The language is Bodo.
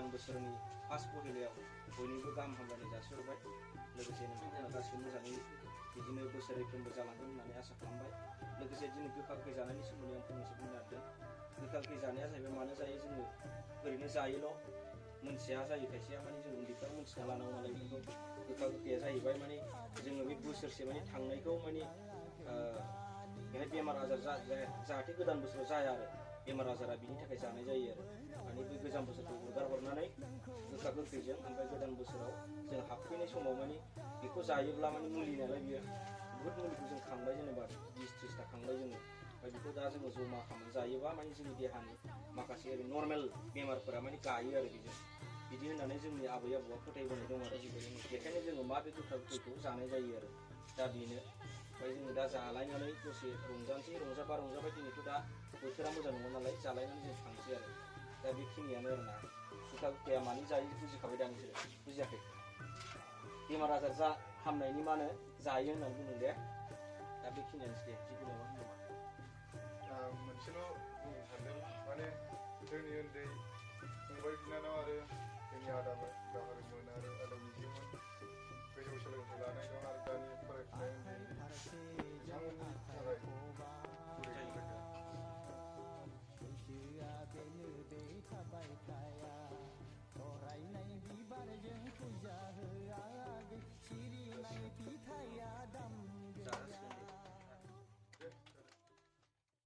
गोदान बोसोरनि फार्स्ट पहेलायाव बयनिबो गाहाम हामलायनाय जासिहरबाय लोगोसे नोंथांमोना गासिबो मोजाङै बिदिनो बोसोरफ्रोमबो जालांगोन होननानै आसा खालामबाय लोगोसे दिनै गोखा गोखै जानायनि सोमोन्दै आं फंनैसो बुंनो नागिरदों गोखा गोखै जानाया जाहैबाय मानो जायो जोङो ओरैनो जायोल' मोनथिया जायो खायसेया माने जों उन्दैफ्रा मोनथिना लानांगौ नालाय बेखौ गोखा गोखैया जाहैबाय माने जोङो बे बोसोरसे माने थांनायखौ माने बेहाय बेमार आजार जाहाथे गोदान बोसोराव जाया आरो बेमार आजारा बिनि थाखाय जानाय जायो आरो माने बे गोजाम बोसोरखौ हगार हरनानै गोखा गोखैजों ओमफ्राय गोदान बोसोराव जों हाबफैनाय समाव माने बेखौ जायोब्ला माने मुलि नालाय बियो बुहुद मुलिखौ जों खांबाय जेनेबा 20-30टा खांबाय जोङो ओमफ्राय बेखौ दा जोङो जमा खालामनानै जायोबा माने जोंनि देहानि माखासे ओरै नर्मेल बेमारफोरा माने गायो आरो बेजों बिदि होननानै जोंनि आबै आबौआ फोथायबोनाय दं आरो बेखायनो जोङो मा बे गोखा गोखैखौ जानाय जायो आरो दा बेनो ओमफ्राय जोङो दा जालायनानै दसे रंजानोसै रंजाबाय दिनैथ' दा बोथोरा मोजां नङा नालाय जालायनानै जों थांसै आरो दा बेखिनियानो आरोना गोखा गोखैया मानि जायो बुजिखाबाय दा नोंसोरो बुजियाखै बेमार आजार हामनायनि मा होनो जायो होननानै बुंदों दे दा बेखिनियानोसै दे जिखुनु मा होनदोंमोन मोनसेल' बुंनो सानदों माने जोंनि उन्दै फंबाय बिनानाव आरो जोंनि आदामोन आरो आदा मिजिमोन